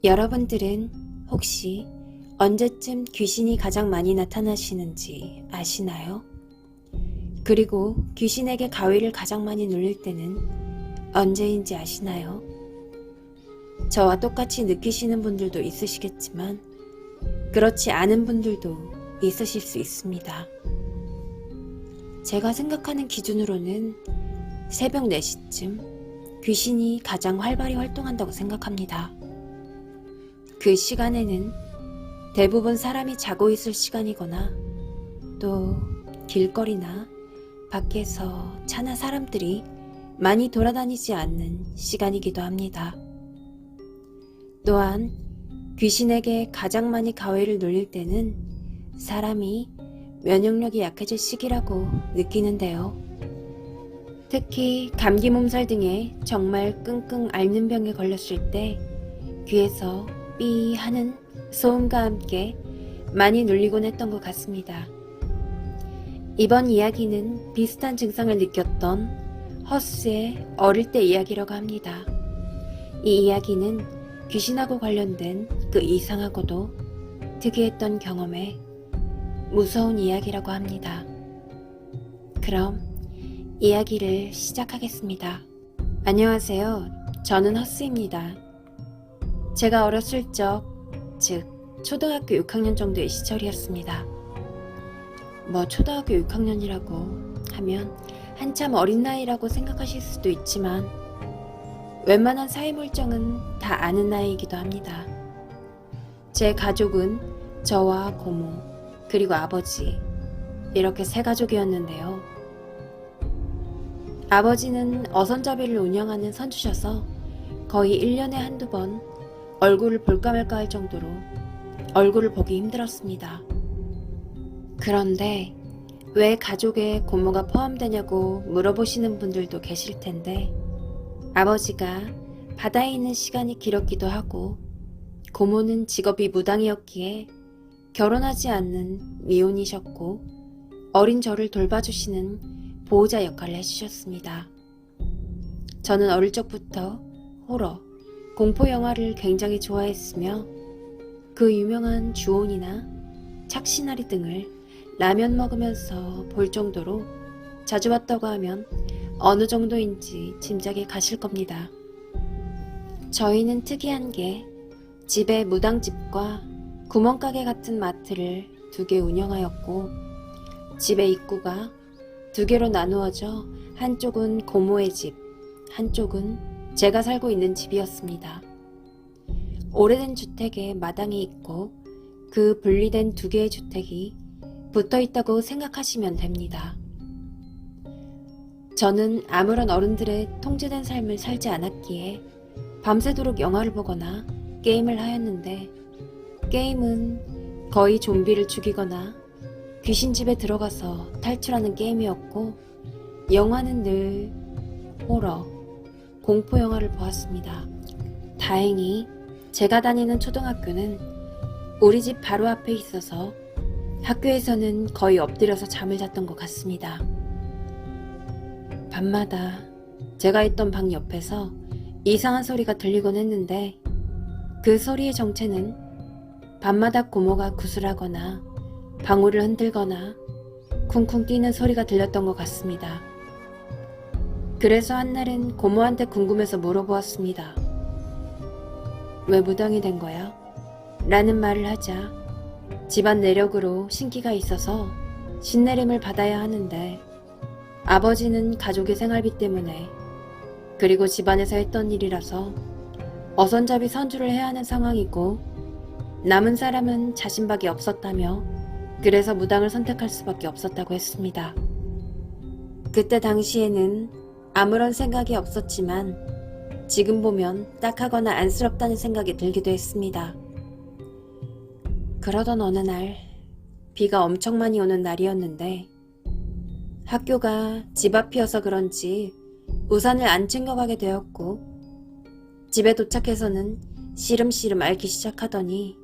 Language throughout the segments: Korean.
여러분들은 혹시 언제쯤 귀신이 가장 많이 나타나시는지 아시나요? 그리고 귀신에게 가위를 가장 많이 눌릴 때는 언제인지 아시나요? 저와 똑같이 느끼시는 분들도 있으시겠지만 그렇지 않은 분들도 있으실 수 있습니다. 제가 생각하는 기준으로는 새벽 4시쯤 귀신이 가장 활발히 활동한다고 생각합니다. 그 시간에는 대부분 사람이 자고 있을 시간이거나 또 길거리나 밖에서 차나 사람들이 많이 돌아다니지 않는 시간이기도 합니다. 또한 귀신에게 가장 많이 가위를 눌릴 때는 사람이 면역력이 약해질 시기라고 느끼는데요. 특히 감기 몸살 등의 정말 끙끙 앓는 병에 걸렸을 때 귀에서 삐 하는 소음과 함께 많이 눌리곤 했던 것 같습니다. 이번 이야기는 비슷한 증상을 느꼈던 허스의 어릴 때 이야기라고 합니다. 이 이야기는 귀신하고 관련된 그 이상하고도 특이했던 경험에 무서운 이야기라고 합니다. 그럼 이야기를 시작하겠습니다. 안녕하세요. 저는 허스입니다. 제가 어렸을 적, 즉 초등학교 6학년 정도의 시절이었습니다. 초등학교 6학년이라고 하면 한참 어린 나이라고 생각하실 수도 있지만 웬만한 사회물정은 다 아는 나이이기도 합니다. 제 가족은 저와 고모, 그리고 아버지, 이렇게 세 가족이었는데요. 아버지는 어선잡이를 운영하는 선주셔서 거의 1년에 한두 번 얼굴을 볼까 말까 할 정도로 얼굴을 보기 힘들었습니다. 그런데 왜 가족에 고모가 포함되냐고 물어보시는 분들도 계실 텐데 아버지가 바다에 있는 시간이 길었기도 하고 고모는 직업이 무당이었기에 결혼하지 않는 미혼이셨고 어린 저를 돌봐주시는 보호자 역할을 해주셨습니다. 저는 어릴 적부터 호러, 공포 영화를 굉장히 좋아했으며 그 유명한 주온이나 착시나리 등을 라면 먹으면서 볼 정도로 자주 봤다고 하면 어느 정도인지 짐작이 가실 겁니다. 저희는 특이한 게 집에 무당집과 구멍가게 같은 마트를 2개 운영하였고 집의 입구가 2개로 나누어져 한쪽은 고모의 집, 한쪽은 제가 살고 있는 집이었습니다. 오래된 주택에 마당이 있고 그 분리된 2개의 주택이 붙어 있다고 생각하시면 됩니다. 저는 아무런 어른들의 통제된 삶을 살지 않았기에 밤새도록 영화를 보거나 게임을 하였는데 게임은 거의 좀비를 죽이거나 귀신집에 들어가서 탈출하는 게임이었고 영화는 늘 호러, 공포 영화를 보았습니다. 다행히 제가 다니는 초등학교는 우리 집 바로 앞에 있어서 학교에서는 거의 엎드려서 잠을 잤던 것 같습니다. 밤마다 제가 있던 방 옆에서 이상한 소리가 들리곤 했는데 그 소리의 정체는 밤마다 고모가 구슬하거나 방울을 흔들거나 쿵쿵 뛰는 소리가 들렸던 것 같습니다. 그래서 한날은 고모한테 궁금해서 물어보았습니다. 왜 무당이 된 거야? 라는 말을 하자 집안 내력으로 신기가 있어서 신내림을 받아야 하는데 아버지는 가족의 생활비 때문에 그리고 집안에서 했던 일이라서 어선잡이 선주를 해야 하는 상황이고 남은 사람은 자신밖에 없었다며 그래서 무당을 선택할 수밖에 없었다고 했습니다. 그때 당시에는 아무런 생각이 없었지만 지금 보면 딱하거나 안쓰럽다는 생각이 들기도 했습니다. 그러던 어느 날 비가 엄청 많이 오는 날이었는데 학교가 집 앞이어서 그런지 우산을 안 챙겨가게 되었고 집에 도착해서는 시름시름 앓기 시작하더니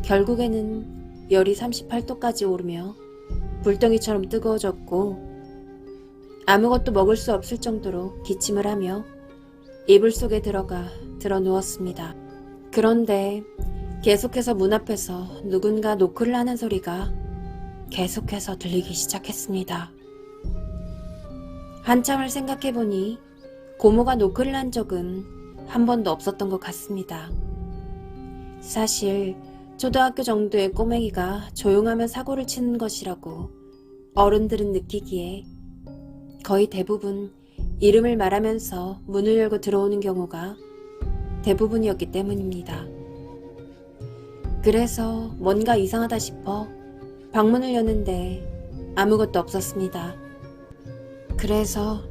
결국에는 열이 38도까지 오르며 불덩이처럼 뜨거워졌고 아무것도 먹을 수 없을 정도로 기침을 하며 이불 속에 들어가 드러 누웠습니다. 그런데 계속해서 문 앞에서 누군가 노크를 하는 소리가 계속해서 들리기 시작했습니다. 한참을 생각해보니 고모가 노크를 한 적은 한 번도 없었던 것 같습니다. 사실 초등학교 정도의 꼬맹이가 조용하면 사고를 치는 것이라고 어른들은 느끼기에 거의 대부분 이름을 말하면서 문을 열고 들어오는 경우가 대부분이었기 때문입니다. 그래서 뭔가 이상하다 싶어 방문을 여는데 아무것도 없었습니다. 그래서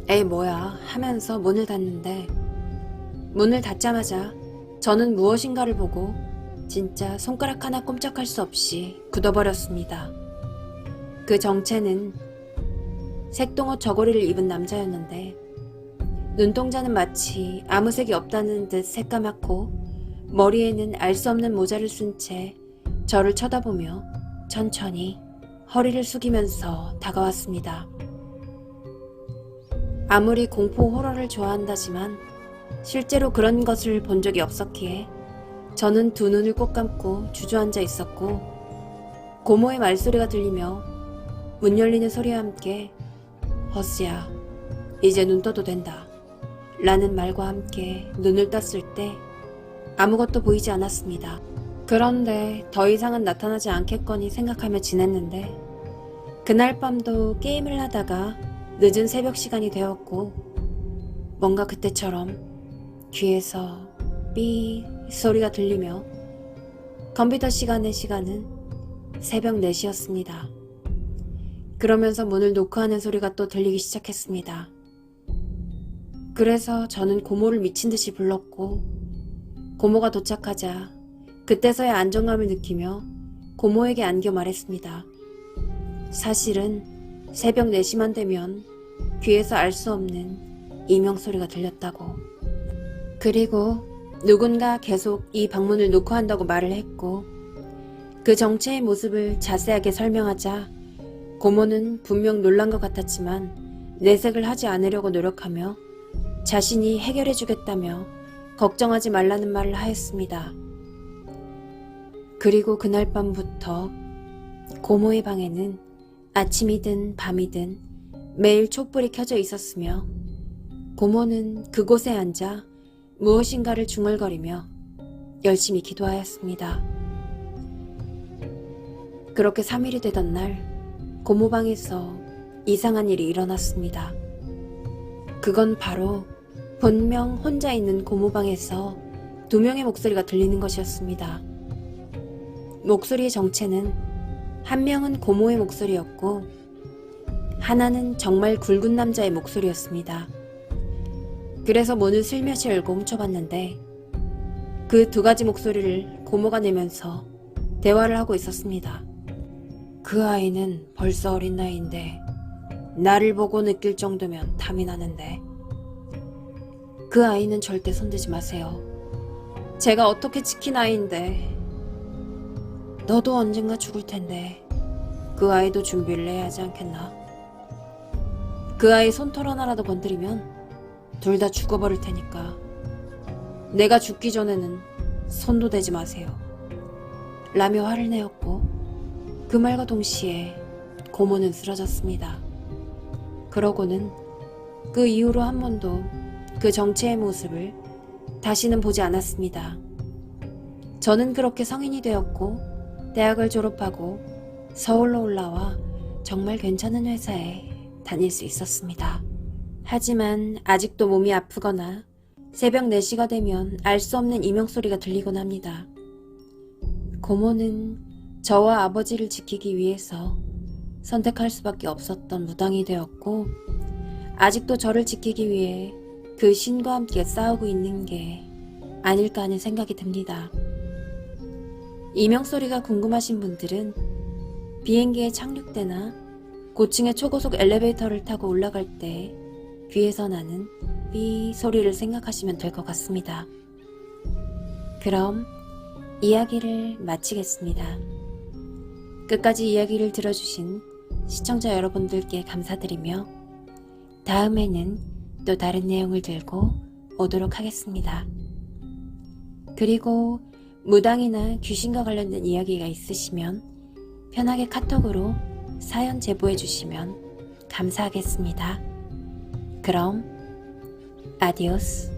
에이 뭐야 하면서 문을 닫는데 문을 닫자마자 저는 무엇인가를 보고 진짜 손가락 하나 꼼짝할 수 없이 굳어버렸습니다. 그 정체는 색동옷 저고리를 입은 남자였는데 눈동자는 마치 아무 색이 없다는 듯 새까맣고 머리에는 알 수 없는 모자를 쓴 채 저를 쳐다보며 천천히 허리를 숙이면서 다가왔습니다. 아무리 공포 호러를 좋아한다지만 실제로 그런 것을 본 적이 없었기에 저는 두 눈을 꼭 감고 주저앉아 있었고 고모의 말소리가 들리며 문 열리는 소리와 함께 허스야 이제 눈 떠도 된다 라는 말과 함께 눈을 떴을 때 아무것도 보이지 않았습니다. 그런데 더 이상은 나타나지 않겠거니 생각하며 지냈는데 그날 밤도 게임을 하다가 늦은 새벽 시간이 되었고 뭔가 그때처럼 귀에서 삐 소리가 들리며 컴퓨터 시간의 시간은 새벽 4시였습니다. 그러면서 문을 노크하는 소리가 또 들리기 시작했습니다. 그래서 저는 고모를 미친 듯이 불렀고 고모가 도착하자 그때서야 안정감을 느끼며 고모에게 안겨 말했습니다. 사실은 새벽 4시만 되면 귀에서 알 수 없는 이명소리가 들렸다고. 그리고 누군가 계속 이 방문을 노크한다고 말을 했고 그 정체의 모습을 자세하게 설명하자 고모는 분명 놀란 것 같았지만 내색을 하지 않으려고 노력하며 자신이 해결해주겠다며 걱정하지 말라는 말을 하였습니다. 그리고 그날 밤부터 고모의 방에는 아침이든 밤이든 매일 촛불이 켜져 있었으며 고모는 그곳에 앉아 무엇인가를 중얼거리며 열심히 기도하였습니다. 그렇게 3일이 되던 날 고모 방에서 이상한 일이 일어났습니다. 그건 바로 분명 혼자 있는 고모 방에서 2명의 목소리가 들리는 것이었습니다. 목소리의 정체는 한 명은 고모의 목소리였고 하나는 정말 굵은 남자의 목소리였습니다. 그래서 문을 슬며시 열고 훔쳐봤는데 그 2가지 목소리를 고모가 내면서 대화를 하고 있었습니다. 그 아이는 벌써 어린 나이인데 나를 보고 느낄 정도면 탐이 나는데 그 아이는 절대 손대지 마세요. 제가 어떻게 지킨 아이인데 너도 언젠가 죽을 텐데 그 아이도 준비를 해야 하지 않겠나? 그 아이 손털 하나라도 건드리면 둘 다 죽어버릴 테니까 내가 죽기 전에는 손도 대지 마세요. 라며 화를 내었고 그 말과 동시에 고모는 쓰러졌습니다. 그러고는 그 이후로 한 번도 그 정체의 모습을 다시는 보지 않았습니다. 저는 그렇게 성인이 되었고 대학을 졸업하고 서울로 올라와 정말 괜찮은 회사에 다닐 수 있었습니다. 하지만 아직도 몸이 아프거나 새벽 4시가 되면 알 수 없는 이명소리가 들리곤 합니다. 고모는 저와 아버지를 지키기 위해서 선택할 수밖에 없었던 무당이 되었고 아직도 저를 지키기 위해 그 신과 함께 싸우고 있는 게 아닐까 하는 생각이 듭니다. 이명소리가 궁금하신 분들은 비행기에 착륙 때나 고층의 초고속 엘리베이터를 타고 올라갈 때 귀에서 나는 삐 소리를 생각하시면 될 것 같습니다. 그럼 이야기를 마치겠습니다. 끝까지 이야기를 들어주신 시청자 여러분들께 감사드리며 다음에는 또 다른 내용을 들고 오도록 하겠습니다. 그리고 무당이나 귀신과 관련된 이야기가 있으시면 편하게 카톡으로 사연 제보해 주시면 감사하겠습니다. 그럼 아디오스.